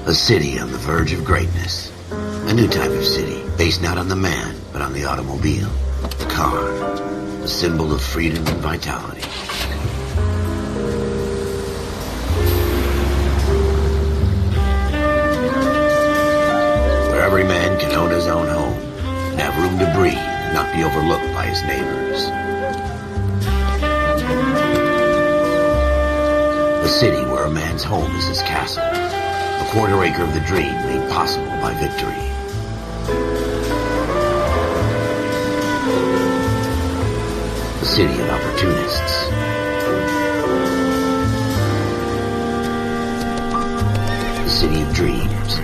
A city on the verge of greatness. A new type of city, based not on the man, but on the automobile. The car. The symbol of freedom and vitality. Where every man can own his own home, and have room to breathe, and not be overlooked by his neighbors. A city where a man's home is his castle. A quarter acre of the dream made possible by victory. A city of opportunists. A city of dreams,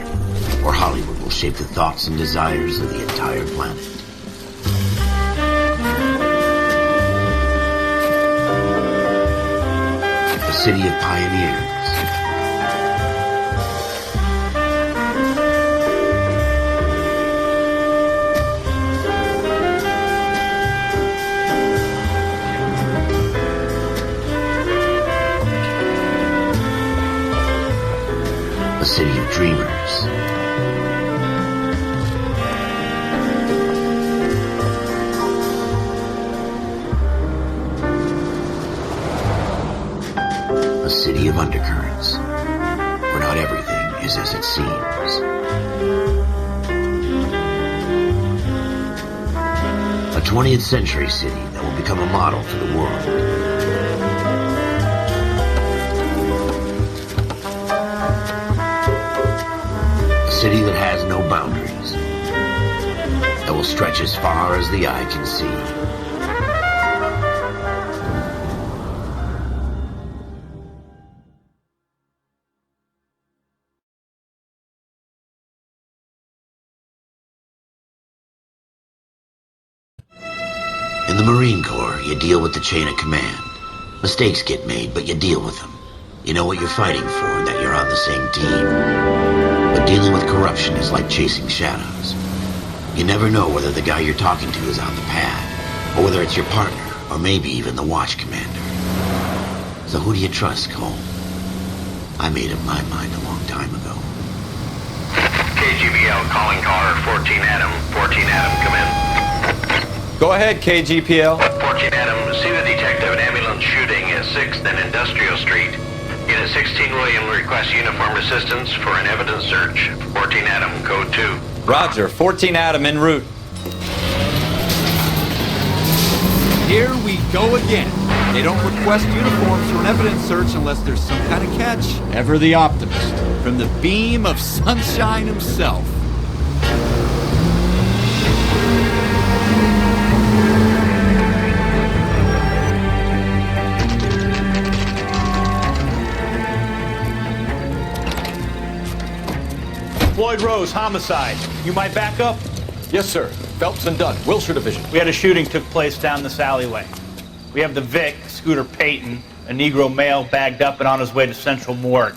where Hollywood will shape the thoughts and desires of the entire planet. A city of pioneers. A city of dreamers. A city of undercurrents, where not everything is as it seems. A 20th century city that will become a model for the world. A city that has no boundaries, that will stretch as far as the eye can see. In the Marine Corps, you deal with the chain of command. Mistakes get made, but you deal with them. You know what you're fighting for, and that you're on the same team. But dealing with corruption is like chasing shadows. You never know whether the guy you're talking to is on the pad, or whether it's your partner, or maybe even the watch commander. So who do you trust, Cole? I made up my mind a long time ago. KGBL calling car 14 Adam. 14 Adam, come in. Go ahead, KGPL. 14 Adam, see the detective, an ambulance shooting at 6th and Industrial Street. Unit 16 William requests uniformed assistance for an evidence search. 14 Adam, code 2. Roger, 14 Adam en route. Here we go again. They don't request uniforms for an evidence search unless there's some kind of catch. Ever the optimist. From the beam of sunshine himself. Floyd Rose, homicide. You might back up? Yes, sir. Phelps and Dunn, Wilshire Division. We had a shooting took place down this alleyway. We have the Vic, Scooter Payton, a Negro male bagged up and on his way to Central Morgue.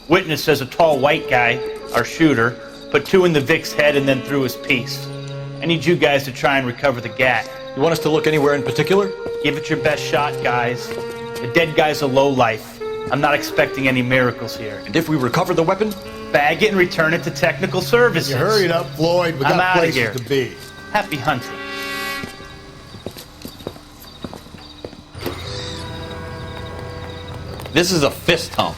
Witness says a tall white guy, our shooter, put 2 in the Vic's head and then threw his piece. I need you guys to try and recover the gat. You want us to look anywhere in particular? Give it your best shot, guys. The dead guy's a lowlife. I'm not expecting any miracles here. And if we recover the weapon? Bag it and return it to technical services. You hurry it up, Floyd. We I'm got outta places here. to be. Happy hunting. This is a fist hump.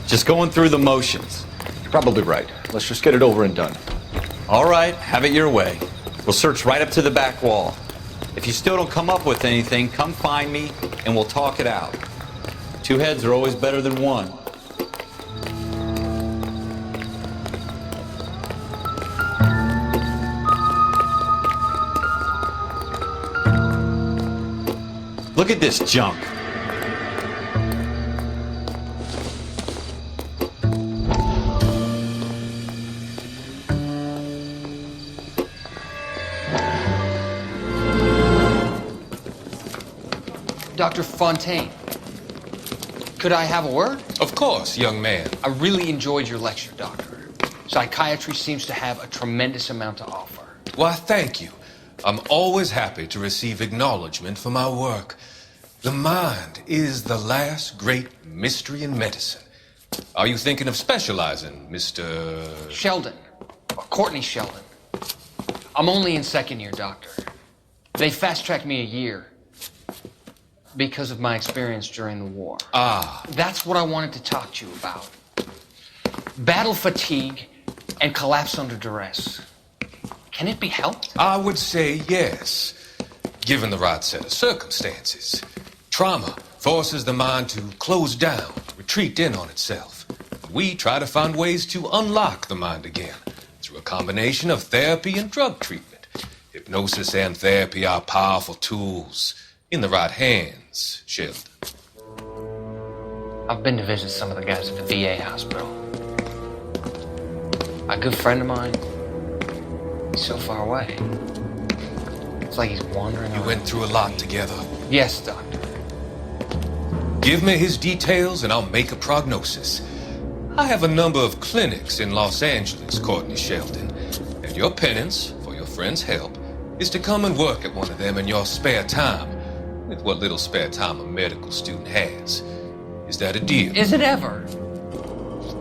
Just going through the motions. You're probably right. Let's just get it over and done. All right, have it your way. We'll search right up to the back wall. If you still don't come up with anything, come find me and we'll talk it out. 2 heads are always better than 1. Look at this junk. Dr. Fontaine, could I have a word? Of course, young man. I really enjoyed your lecture, Doctor. Psychiatry seems to have a tremendous amount to offer. Why, thank you. I'm always happy to receive acknowledgement for my work. The mind is the last great mystery in medicine. Are you thinking of specializing, Mr. Sheldon. Or Courtney Sheldon. I'm only in second year, Doctor. They fast-tracked me a year because of my experience during the war. Ah. That's what I wanted to talk to you about. Battle fatigue and collapse under duress. Can it be helped? I would say yes, given the right set of circumstances. Trauma forces the mind to close down, retreat in on itself. We try to find ways to unlock the mind again through a combination of therapy and drug treatment. Hypnosis and therapy are powerful tools in the right hands, Sheldon. I've been to visit some of the guys at the VA hospital. A good friend of mine, he's so far away. It's like he's wandering You around. went through a lot together. Yes, Doctor. Give me his details and I'll make a prognosis. I have a number of clinics in Los Angeles, Courtney Sheldon, and your penance, for your friend's help, is to come and work at one of them in your spare time, with what little spare time a medical student has. Is that a deal? Is it ever?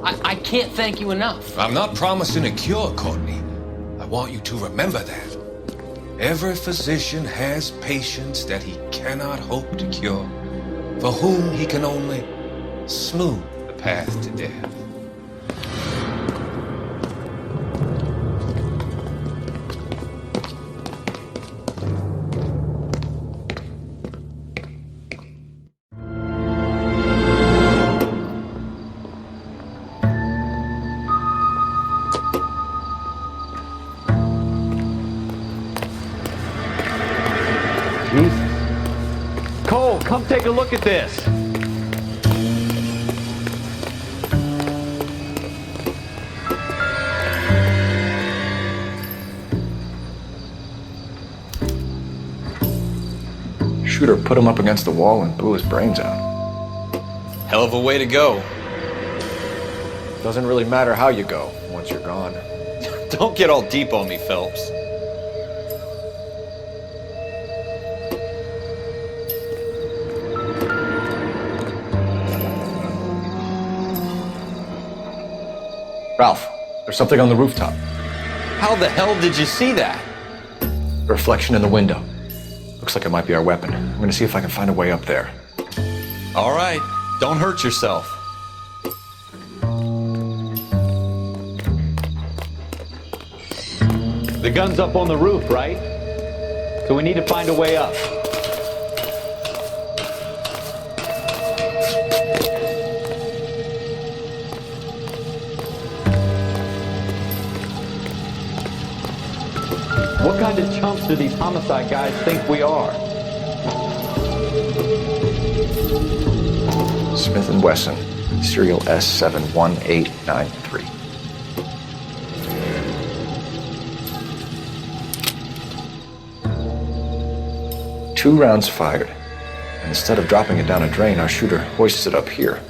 I can't thank you enough. I'm not promising a cure, Courtney. I want you to remember that. Every physician has patients that he cannot hope to cure, for whom he can only smooth the path to death. Cole, come take a look at this. Shooter put him up against the wall and blew his brains out. Hell of a way to go. Doesn't really matter how you go once you're gone. Don't get all deep on me, Phelps. Ralph, there's something on the rooftop. How the hell did you see that? A reflection in the window. Looks like it might be our weapon. I'm gonna see if I can find a way up there. All right, don't hurt yourself. The gun's up on the roof, right? So we need to find a way up. What kind of chumps do these homicide guys think we are? Smith & Wesson, serial S71893. Two rounds fired, and instead of dropping it down a drain, our shooter hoists it up here.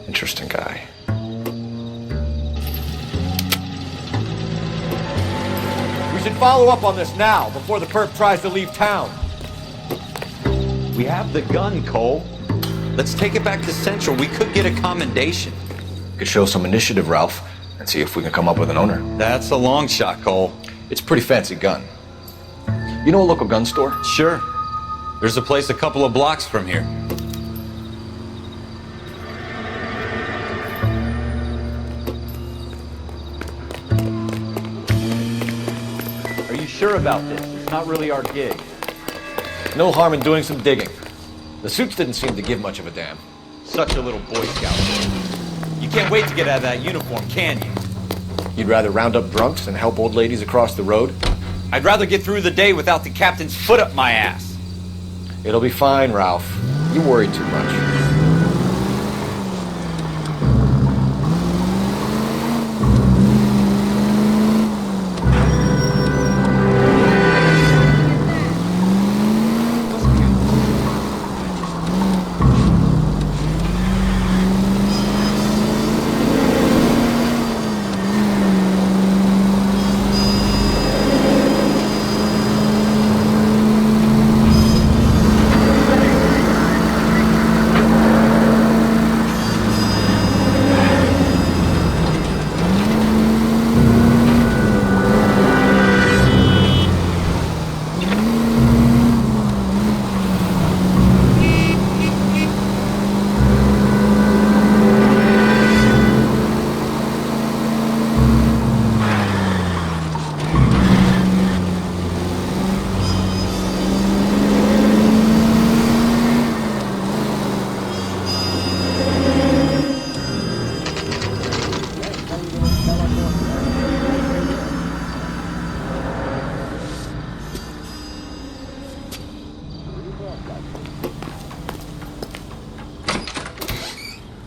Interesting guy. We should follow up on this now, before the perp tries to leave town. We have the gun, Cole. Let's take it back to Central. We could get a commendation. Could show some initiative, Ralph, and see if we can come up with an owner. That's a long shot, Cole. It's a pretty fancy gun. You know a local gun store? Sure. There's a place a couple of blocks from here. Are you sure about this? It's not really our gig. No harm in doing some digging. The suits didn't seem to give much of a damn. Such a little Boy Scout. You can't wait to get out of that uniform, can you? You'd rather round up drunks than help old ladies across the road? I'd rather get through the day without the captain's foot up my ass. It'll be fine, Ralph. You worry too much.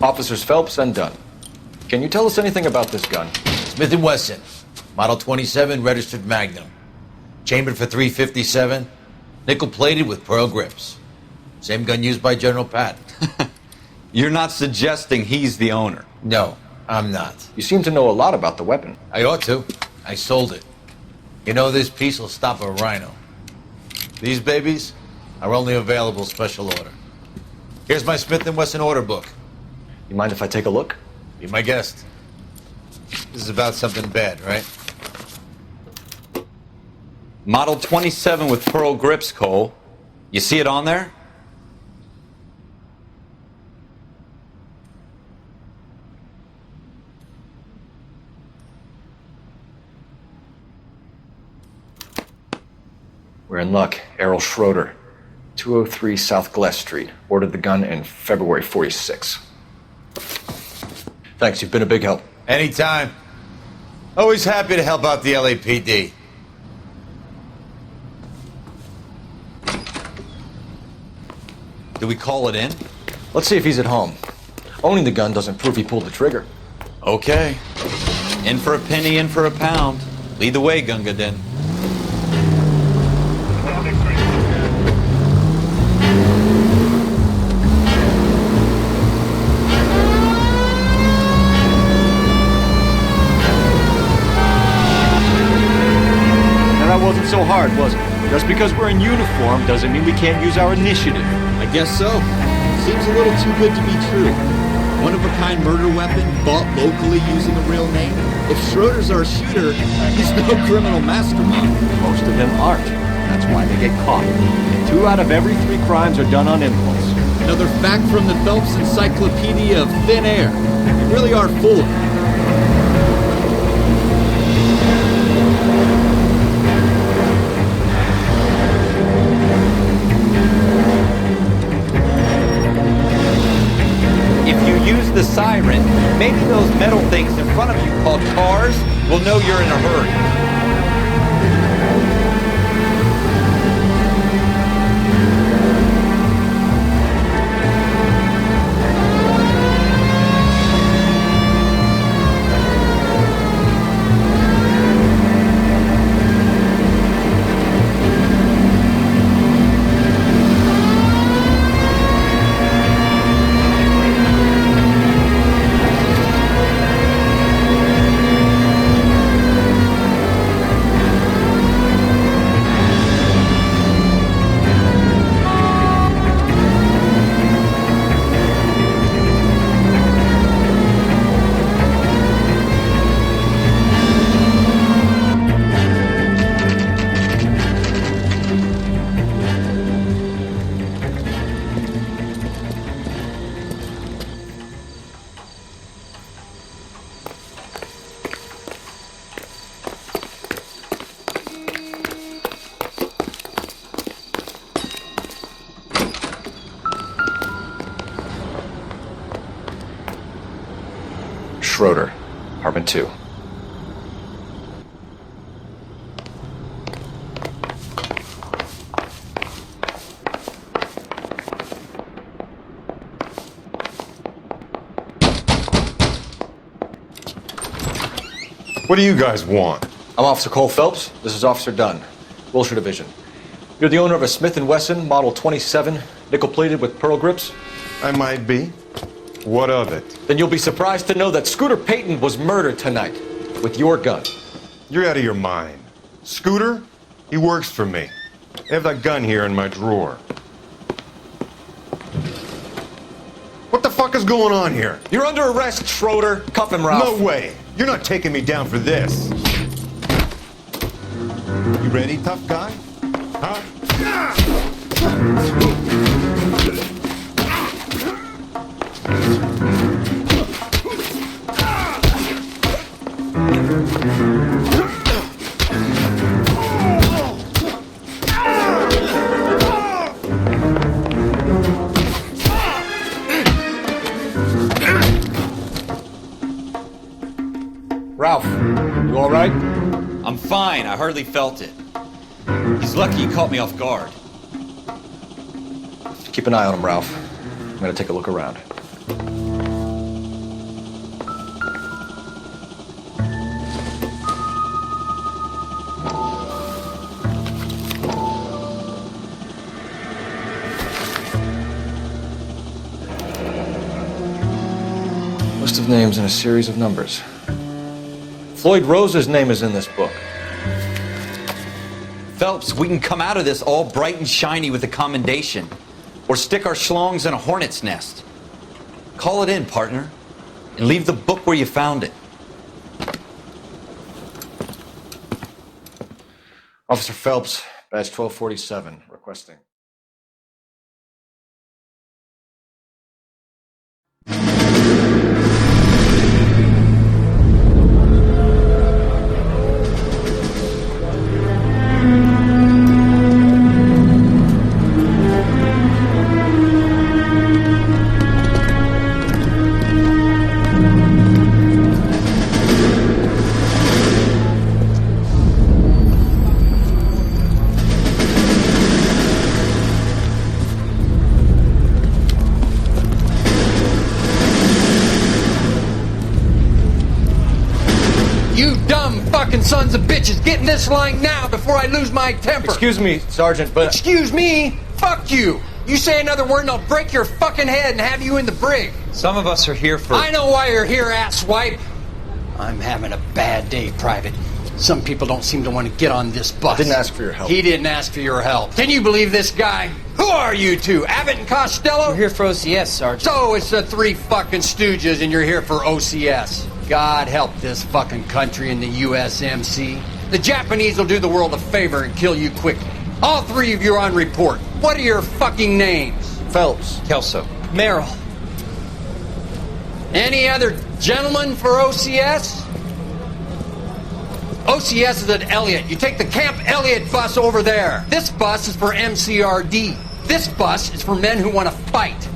Officers Phelps and Dunn. Can you tell us anything about this gun? Smith & Wesson, Model 27, registered Magnum. Chambered for .357, nickel-plated with pearl grips. Same gun used by General Patton. You're not suggesting he's the owner? No, I'm not. You seem to know a lot about the weapon. I ought to. I sold it. You know, this piece will stop a rhino. These babies are only available special order. Here's my Smith & Wesson order book. You mind if I take a look? Be my guest. This is about something bad, right? Model 27 with pearl grips, Cole. You see it on there? We're in luck. Errol Schroeder, 203 South Glass Street. Ordered the gun in February '46. Thanks, you've been a big help. Anytime. Always happy to help out the LAPD. Do we call it in? Let's see if he's at home. Owning the gun doesn't prove he pulled the trigger. Okay. In for a penny, in for a pound. Lead the way, Gunga Din. Wasn't so hard, was it? Just because we're in uniform doesn't mean we can't use our initiative. I guess so. Seems a little too good to be true. One-of-a-kind murder weapon bought locally using a real name. If Schroeder's our shooter, he's no criminal mastermind. Most of them aren't. That's why they get caught. And 2 out of every 3 crimes are done on impulse. Another fact from the Phelps Encyclopedia of Thin Air. You really are full of it. Use the siren, maybe those metal things in front of you called cars will know you're in a hurry. Schroeder, apartment 2. What do you guys want? I'm Officer Cole Phelps. This is Officer Dunn, Wilshire Division. You're the owner of a Smith & Wesson Model 27, nickel-plated with pearl grips? I might be. What of it? Then you'll be surprised to know that Scooter Payton was murdered tonight with your gun. You're out of your mind. Scooter? He works for me. I have that gun here in my drawer. What the fuck is going on here? You're under arrest, Schroeder. Cuff him, Ralph. No way. You're not taking me down for this. You ready, tough guy? Huh? Ralph, you all right? I'm fine. I hardly felt it. He's lucky he caught me off guard. Keep an eye on him, Ralph. I'm gonna take a look around. sequence of names and a series of numbers. Floyd Rose's name is in this book. Phelps, we can come out of this all bright and shiny with a commendation. Or stick our schlongs in a hornet's nest. Call it in, partner. And leave the book where you found it. Officer Phelps, badge 1247, requesting. Sons of bitches, get in this line now before I lose my temper. Excuse me, Sergeant, but... Excuse me? Fuck you. You say another word and I'll break your fucking head and have you in the brig. Some of us are here for... I know why you're here, asswipe. I'm having a bad day, Private. Some people don't seem to want to get on this bus. I didn't ask for your help. He didn't ask for your help. Can you believe this guy? Who are you two? Abbott and Costello? We're here for OCS, Sergeant. So it's the three fucking stooges and you're here for OCS. God help this fucking country and the USMC. The Japanese will do the world a favor and kill you quickly. All three of you are on report. What are your fucking names? Phelps. Kelso. Merrill. Any other gentlemen for OCS? OCS is at Elliott. You take the Camp Elliott bus over there. This bus is for MCRD. This bus is for men who want to fight.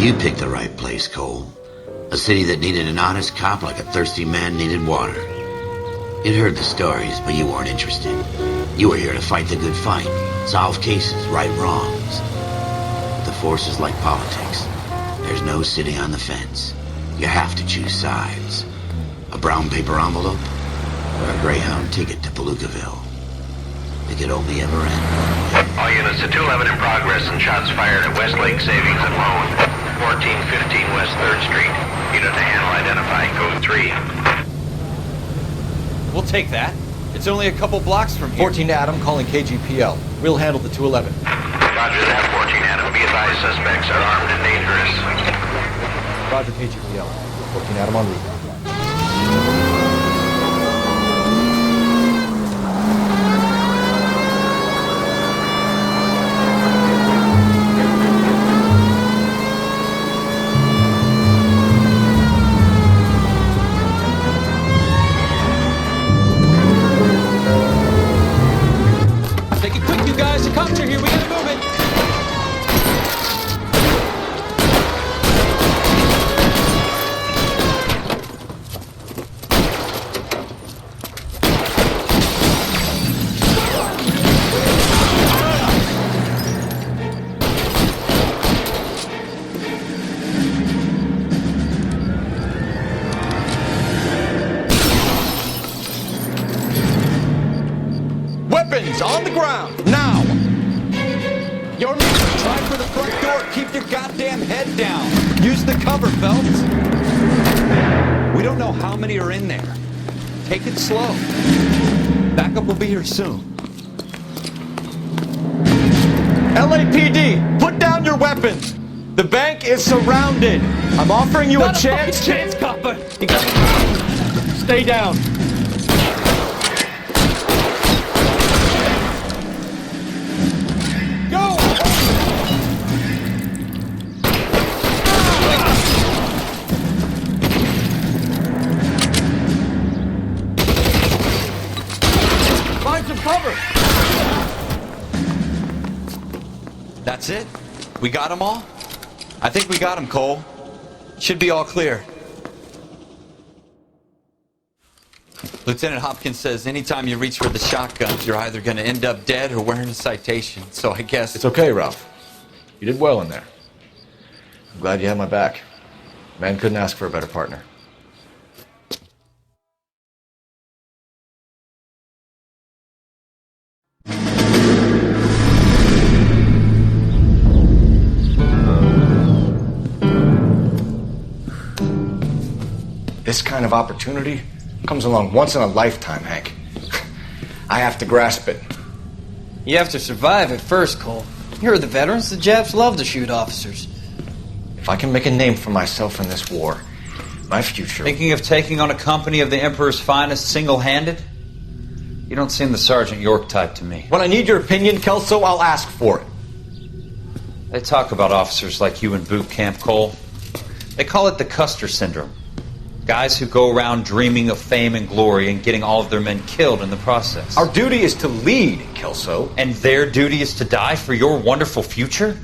You picked the right place, Cole. A city that needed an honest cop like a thirsty man needed water. You'd heard the stories, but you weren't interested. You were here to fight the good fight, solve cases, right wrongs. The force is like politics. There's no sitting on the fence. You have to choose sides. A brown paper envelope, or a Greyhound ticket to Palookaville. It could only ever end. All units to 211 in progress and shots fired at Westlake Savings and Loan. 1415 West 3rd Street. Unit to handle identify code 3. We'll take that. It's only a couple blocks from here. 14 Adam calling KGPL. We'll handle the 211. Roger that, 14 Adam. Be advised, suspects are armed and dangerous. Roger, KGPL. 14 Adam on route. On the ground, now! Your man, try for the front door. Keep your goddamn head down. Use the cover, Phelps. We don't know how many are in there. Take it slow. Backup will be here soon. LAPD, put down your weapons. The bank is surrounded. I'm offering you a chance. Chance, copper. Stay down. That's it? We got them all? I think we got them, Cole. Should be all clear. Lieutenant Hopkins says anytime you reach for the shotguns, you're either going to end up dead or wearing a citation. So I guess... It's okay, Ralph. You did well in there. I'm glad you had my back. Man couldn't ask for a better partner. This kind of opportunity comes along once in a lifetime, Hank. I have to grasp it. You have to survive it first, Cole. You're the veterans. The Japs love to shoot officers. If I can make a name for myself in this war, my future... Thinking of taking on a company of the Emperor's finest single-handed? You don't seem the Sergeant York type to me. When I need your opinion, Kelso, I'll ask for it. They talk about officers like you in boot camp, Cole. They call it the Custer Syndrome. Guys who go around dreaming of fame and glory and getting all of their men killed in the process. Our duty is to lead, Kelso. And their duty is to die for your wonderful future?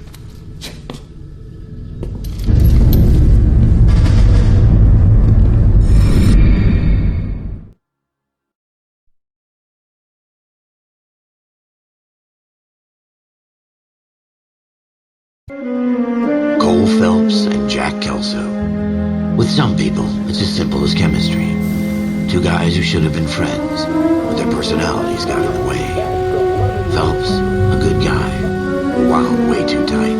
Cole Phelps and Jack Kelso. With some people, it's as simple as chemistry. Two guys who should have been friends, but their personalities got in the way. Phelps, a good guy, wound way too tight.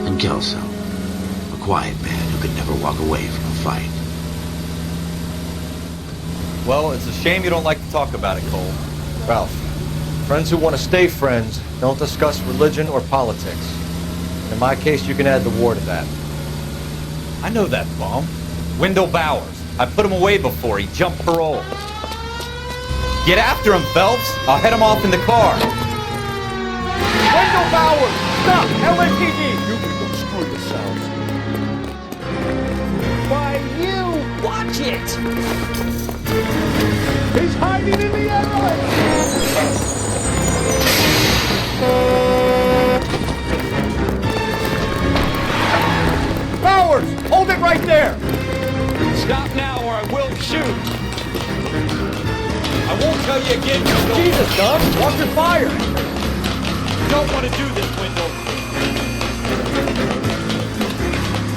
And Kelso, a quiet man who could never walk away from a fight. Well, it's a shame you don't like to talk about it, Cole. Ralph, friends who want to stay friends don't discuss religion or politics. In my case, you can add the war to that. I know that bum. Wendell Bowers. I put him away before. He jumped parole. Get after him, Phelps. I'll head him off in the car. Wendell Bowers! Stop! LAPD! You can go screw yourselves. Why, you! Watch it! He's hiding in the alley! Bowers! Hold it right there! Stop now or I will shoot! I won't tell you again, Wendell. Jesus, Doug! Watch your fire! You don't want to do this, Wendell.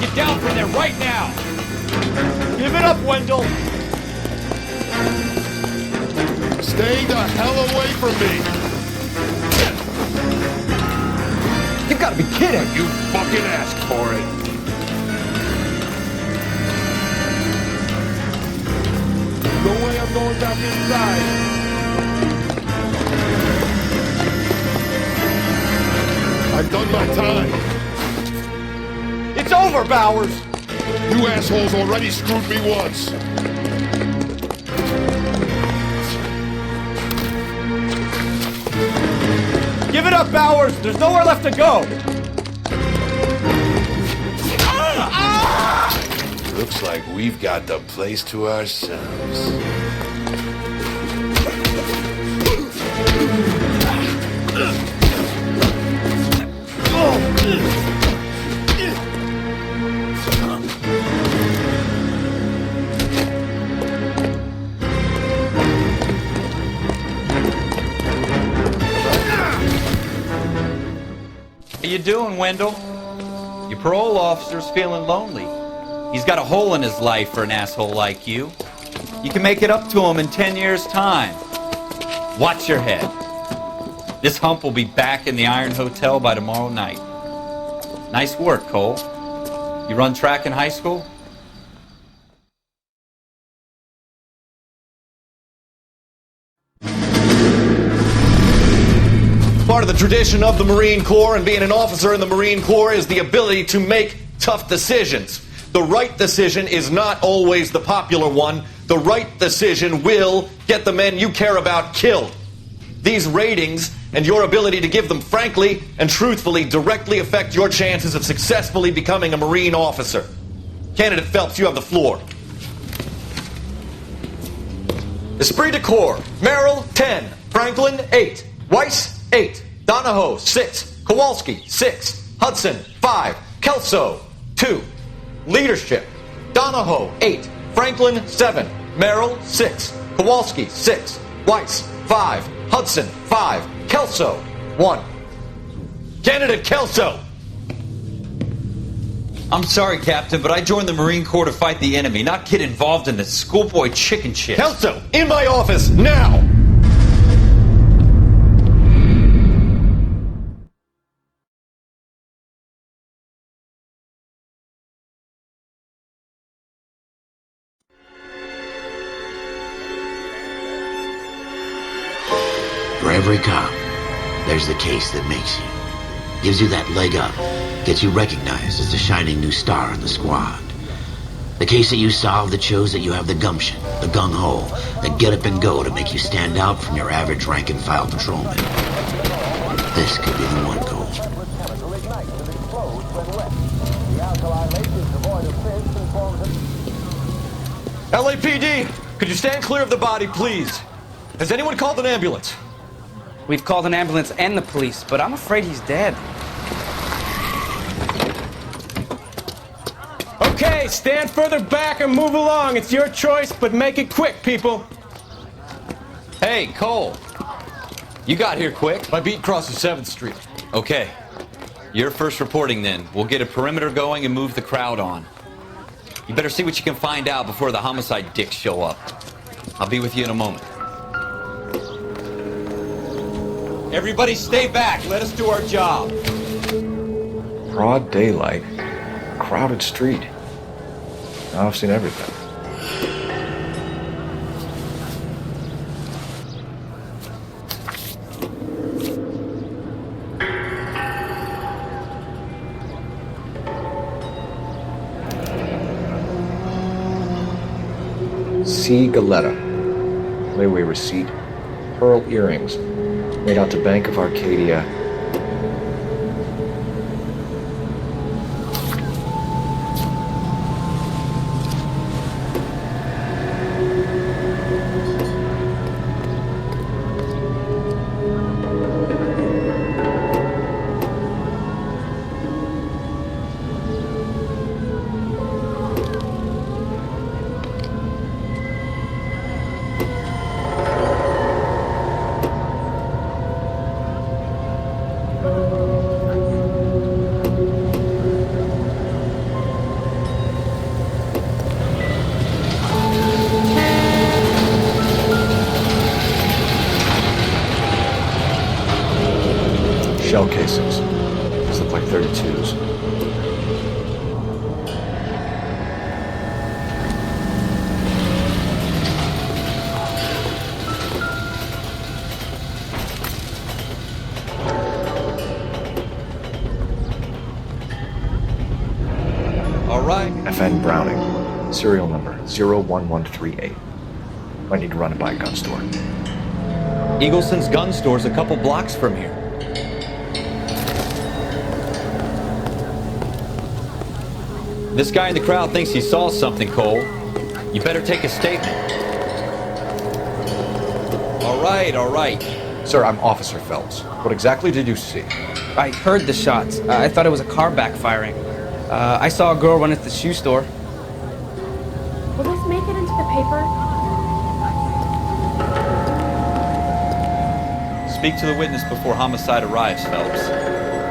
Get down from there right now! Give it up, Wendell! Stay the hell away from me! You've got to be kidding! You fucking asked for it! No way I'm going back inside. I've done my time. It's over, Bowers! You assholes already screwed me once. Give it up, Bowers! There's nowhere left to go! Looks like we've got the place to ourselves. How you doing, Wendell? Your parole officer's feeling lonely. He's got a hole in his life for an asshole like you. You can make it up to him in 10 years' time. Watch your head. This hump will be back in the Iron Hotel by tomorrow night. Nice work, Cole. You run track in high school? Part of the tradition of the Marine Corps and being an officer in the Marine Corps is the ability to make tough decisions. The right decision is not always the popular one. The right decision will get the men you care about killed. These ratings and your ability to give them frankly and truthfully directly affect your chances of successfully becoming a Marine officer. Candidate Phelps, you have the floor. Esprit de Corps, Merrill, 10. Franklin, 8. Weiss, 8. Donahoe, 6. Kowalski, 6. Hudson, 5. Kelso, 2. Leadership, Donahoe, 8. Franklin, 7. Merrill, 6. Kowalski, 6. Weiss, 5. Hudson, 5. Kelso, 1. Candidate Kelso. I'm sorry, Captain, but I joined the Marine Corps to fight the enemy, not get involved in this schoolboy chicken shit. Kelso, in my office, now! For every cop, there's the case that makes you. Gives you that leg up, gets you recognized as the shining new star in the squad. The case that you solve that shows that you have the gumption, the gung-ho, the get up and go to make you stand out from your average rank-and-file patrolman. This could be the one, Cole. LAPD, could you stand clear of the body, please? Has anyone called an ambulance? We've called an ambulance and the police, but I'm afraid he's dead. Okay, stand further back and move along. It's your choice, but make it quick, people. Hey, Cole. You got here quick. My beat crosses 7th Street. Okay. You're first reporting then. We'll get a perimeter going and move the crowd on. You better see what you can find out before the homicide dicks show up. I'll be with you in a moment. Everybody stay back. Let us do our job. Broad daylight, crowded street. Now I've seen everything. C. Galetta. Layaway receipt. Pearl earrings. Made out to Bank of Arcadia. Shell casings. These look like 32s. All right. FN Browning. Serial number 01138. Might need to run it by a gun store. Eagleson's gun store's a couple blocks from here. This guy in the crowd thinks he saw something, Cole. You better take a statement. All right. Sir, I'm Officer Phelps. What exactly did you see? I heard the shots. I thought it was a car backfiring. I saw a girl run into the shoe store. Will this make it into the paper? Speak to the witness before homicide arrives, Phelps.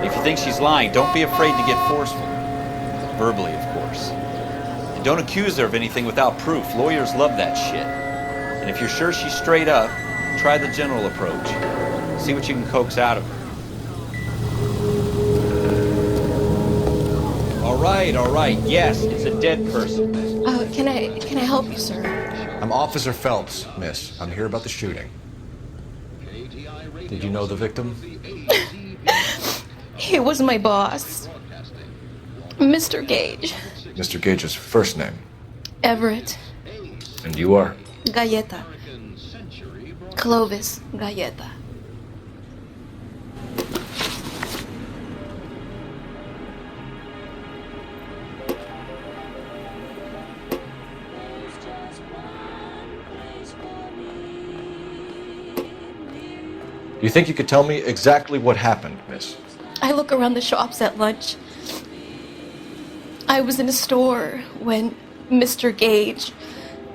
If you think she's lying, don't be afraid to get forceful. Verbally, of course. And don't accuse her of anything without proof. Lawyers love that shit. And if you're sure she's straight up, try the general approach. See what you can coax out of her. All right. Yes, it's a dead person. Can I help you, sir? I'm Officer Phelps, miss. I'm here about the shooting. Did you know the victim? He was my boss. Mr. Gage. Mr. Gage's first name. Everett. And you are? Galleta. Clovis Galleta. Do you think you could tell me exactly what happened, miss? I look around the shops at lunch. I was in a store when Mr. Gage,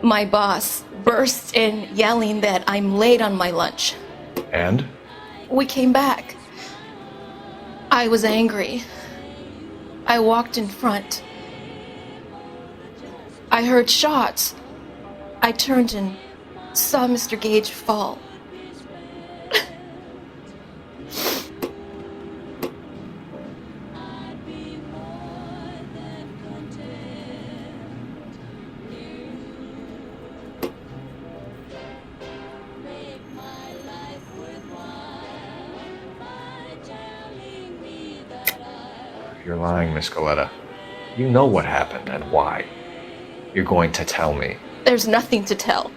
my boss, bursts in yelling that I'm late on my lunch. And? We came back. I was angry. I walked in front I heard shots. I turned and saw Mr. Gage fall. You're lying, Miss Coletta. You know what happened and why. You're going to tell me. There's nothing to tell.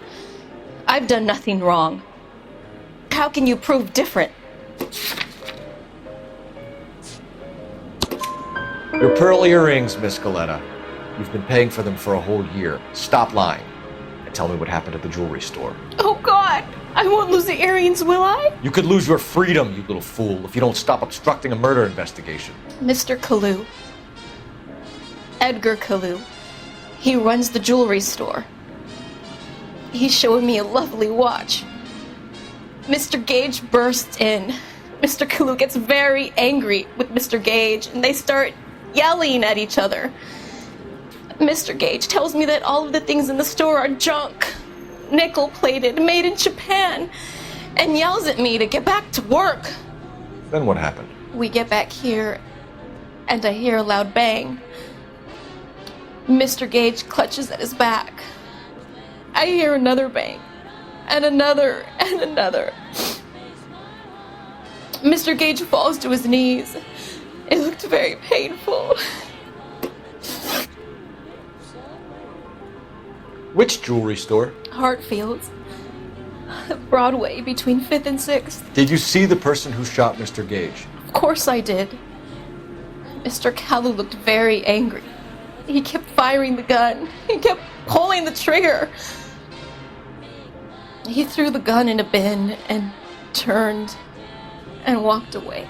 I've done nothing wrong. How can you prove different? Your pearl earrings, Miss Coletta. You've been paying for them for a whole year. Stop lying and tell me what happened at the jewelry store. Oh God, I won't lose the earrings, will I? You could lose your freedom, you little fool, if you don't stop obstructing a murder investigation. Mr. Kalou. Edgar Kalou. He runs the jewelry store. He showed me a lovely watch. Mr. Gage bursts in. Mr. Kalou gets very angry with Mr. Gage, and they start yelling at each other. Mr. Gage tells me that all of the things in the store are junk, nickel-plated, made in Japan, and yells at me to get back to work. Then what happened? We get back here, and I hear a loud bang. Mr. Gage clutches at his back. I hear another bang, and another, and another. Mr. Gage falls to his knees. It looked very painful. Which jewelry store? Hartfield's. Broadway, between 5th and 6th. Did you see the person who shot Mr. Gage? Of course I did. Mr. Kalou looked very angry. He kept firing the gun. He kept pulling the trigger. He threw the gun in a bin and turned and walked away.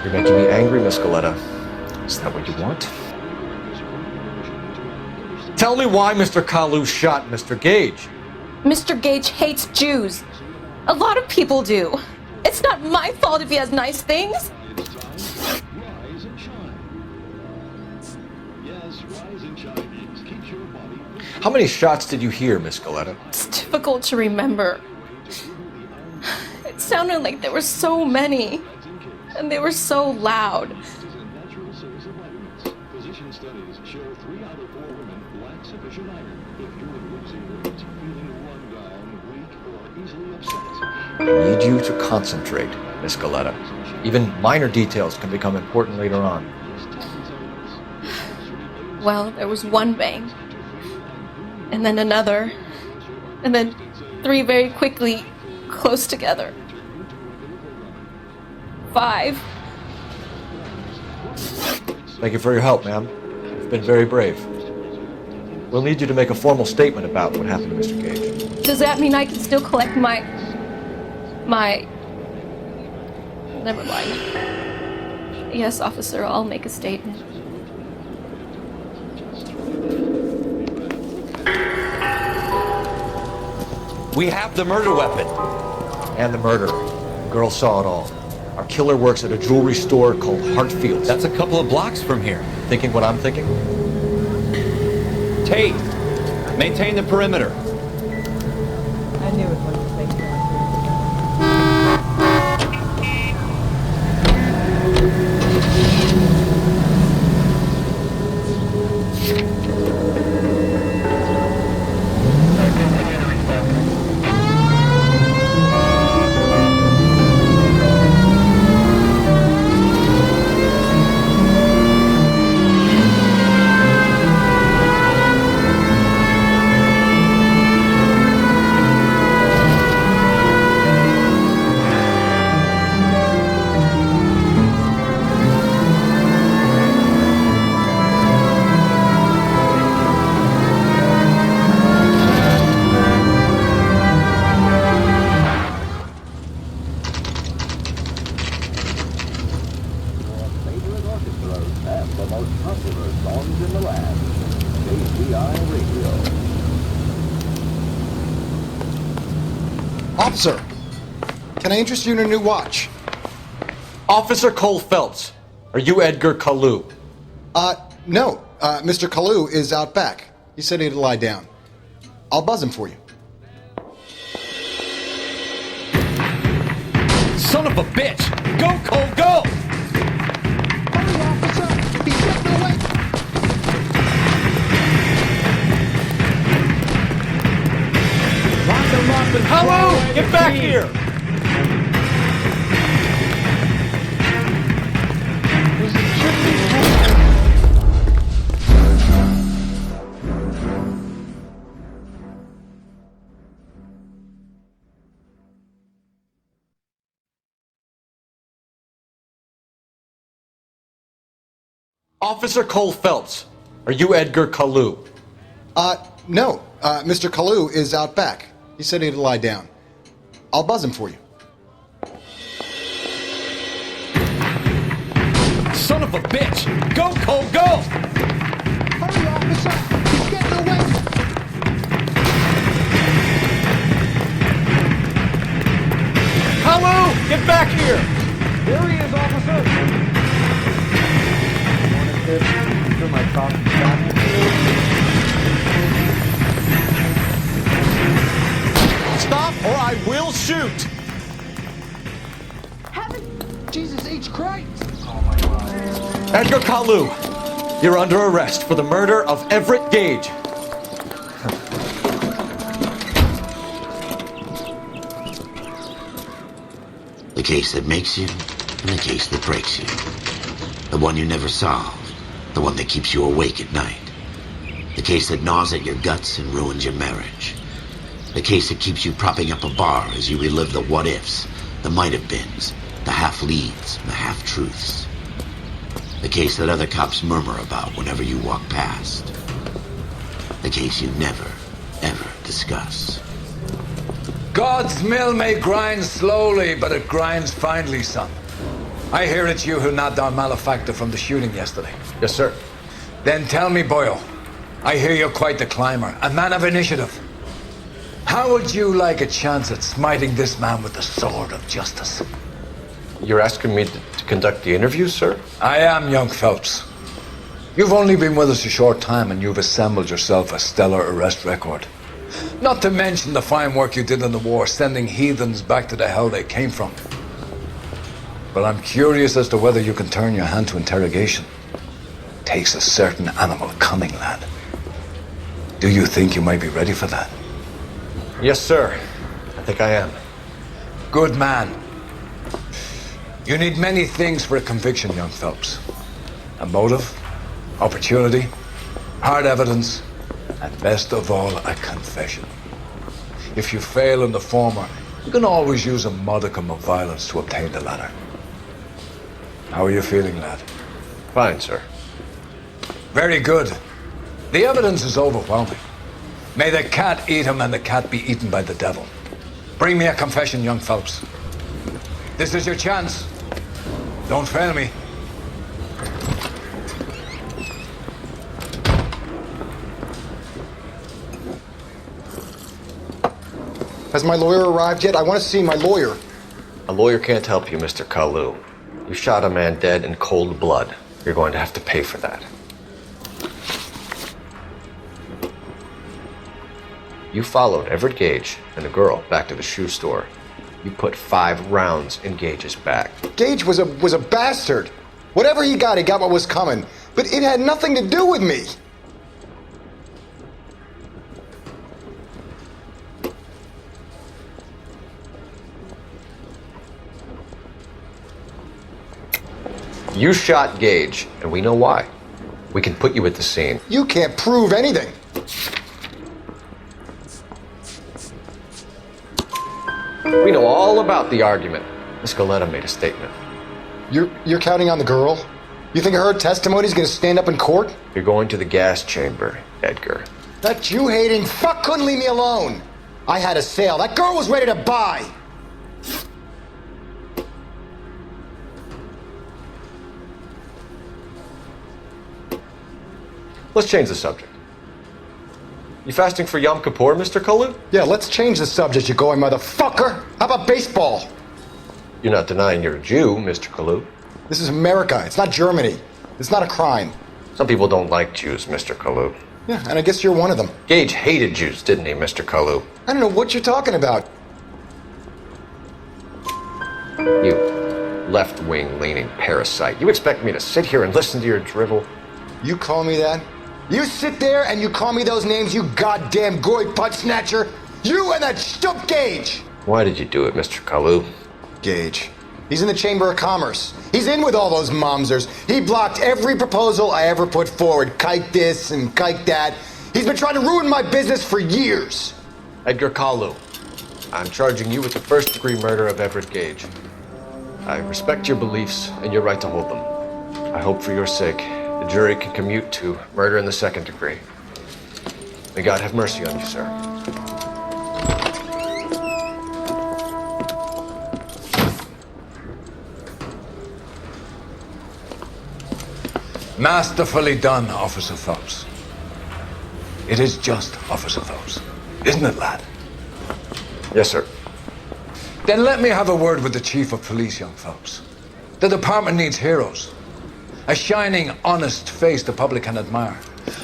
You're making me angry, Miss Coletta. Is that what you want? Tell me why Mr. Kalou shot Mr. Gage. Mr. Gage hates Jews. A lot of people do. It's not my fault if he has nice things. How many shots did you hear, Miss Coletta? It's difficult to remember. It sounded like there were so many, and they were so loud. I need you to concentrate, Miss Coletta. Even minor details can become important later on. Well, there was one bang, and then another, and then 3 very quickly, close together. 5. Thank you for your help, ma'am. You've been very brave. We'll need you to make a formal statement about what happened to Mr. Gage. Does that mean I can still collect my... Never mind. Yes, officer, I'll make a statement. We have the murder weapon. And the murderer. The girl saw it all. Our killer works at a jewelry store called Hartfield's. That's a couple of blocks from here. Thinking what I'm thinking? Tate, maintain the perimeter. I knew it was a fake. Officer, can I interest you in a new watch? Officer Cole Phelps, are you Edgar Kalou? No. Mr. Kalou is out back. He said he'd lie down. I'll buzz him for you. Son of a bitch! Go, Cole, go! Hurry, officer! He's getting away! Lock him up and Hello! Get back here! Officer Cole Phelps, are you Edgar Kalou? No. Mr. Kalou is out back. He said he'd lie down. I'll buzz him for you. Son of a bitch! Go, Cole, go! Hurry, officer! He's getting away! Hello! Get back here! Here he is, officer! Stop or I will shoot! Jesus H. Christ! Edgar Kalou, you're under arrest for the murder of Everett Gage. The case that makes you, and the case that breaks you. The one you never solved, the one that keeps you awake at night. The case that gnaws at your guts and ruins your marriage. The case that keeps you propping up a bar as you relive the what-ifs, the might-have-beens, the half-leads, and the half-truths. The case that other cops murmur about whenever you walk past. The case you never, ever discuss. God's mill may grind slowly, but it grinds finely, son. I hear it's you who nabbed our malefactor from the shooting yesterday. Yes, sir. Then tell me, Boyle, I hear you're quite the climber, a man of initiative. How would you like a chance at smiting this man with the sword of justice? You're asking me to conduct the interview, sir? I am, young Phelps. You've only been with us a short time and you've assembled yourself a stellar arrest record. Not to mention the fine work you did in the war, sending heathens back to the hell they came from. But I'm curious as to whether you can turn your hand to interrogation. Takes a certain animal cunning, lad. Do you think you might be ready for that? Yes, sir. I think I am. Good man. You need many things for a conviction, young Phelps. A motive, opportunity, hard evidence, and best of all, a confession. If you fail in the former, you can always use a modicum of violence to obtain the latter. How are you feeling, lad? Fine, sir. Very good. The evidence is overwhelming. May the cat eat him and the cat be eaten by the devil. Bring me a confession, young Phelps. This is your chance. Don't fail me. Has my lawyer arrived yet? I want to see my lawyer. A lawyer can't help you, Mr. Kalou. You shot a man dead in cold blood. You're going to have to pay for that. You followed Everett Gage and the girl back to the shoe store. You put 5 rounds in Gage's back. Gage was a bastard. Whatever he got what was coming. But it had nothing to do with me. You shot Gage, and we know why. We can put you at the scene. You can't prove anything. We know all about the argument. Miss Goleta made a statement. You're counting on the girl? You think her testimony's gonna stand up in court? You're going to the gas chamber, Edgar. That Jew-hating fuck couldn't leave me alone. I had a sale. That girl was ready to buy. Let's change the subject. You fasting for Yom Kippur, Mr. Kalou? Yeah, let's change the subject, you going motherfucker. How about baseball? You're not denying you're a Jew, Mr. Kalou. This is America. It's not Germany. It's not a crime. Some people don't like Jews, Mr. Kalou. Yeah, and I guess you're one of them. Gage hated Jews, didn't he, Mr. Kalou? I don't know what you're talking about. You left-wing leaning parasite. You expect me to sit here and listen to your drivel? You call me that? You sit there and you call me those names, you goddamn goy putt snatcher? You and that stump Gage! Why did you do it, Mr. Kalou? Gage. He's in the Chamber of Commerce. He's in with all those momsers. He blocked every proposal I ever put forward. Kike this and kike that. He's been trying to ruin my business for years. Edgar Kalou, I'm charging you with the first-degree murder of Everett Gage. I respect your beliefs and your right to hold them. I hope for your sake the jury can commute to murder in the second degree. May God have mercy on you, sir. Masterfully done, Officer Phelps. It is just Officer Phelps, isn't it, lad? Yes, sir. Then let me have a word with the Chief of Police, young Phelps. The department needs heroes. A shining, honest face the public can admire.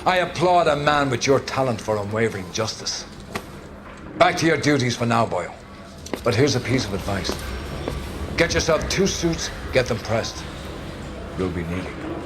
I applaud a man with your talent for unwavering justice. Back to your duties for now, boyo. But here's a piece of advice. Get yourself 2 suits, get them pressed. You'll be needing them.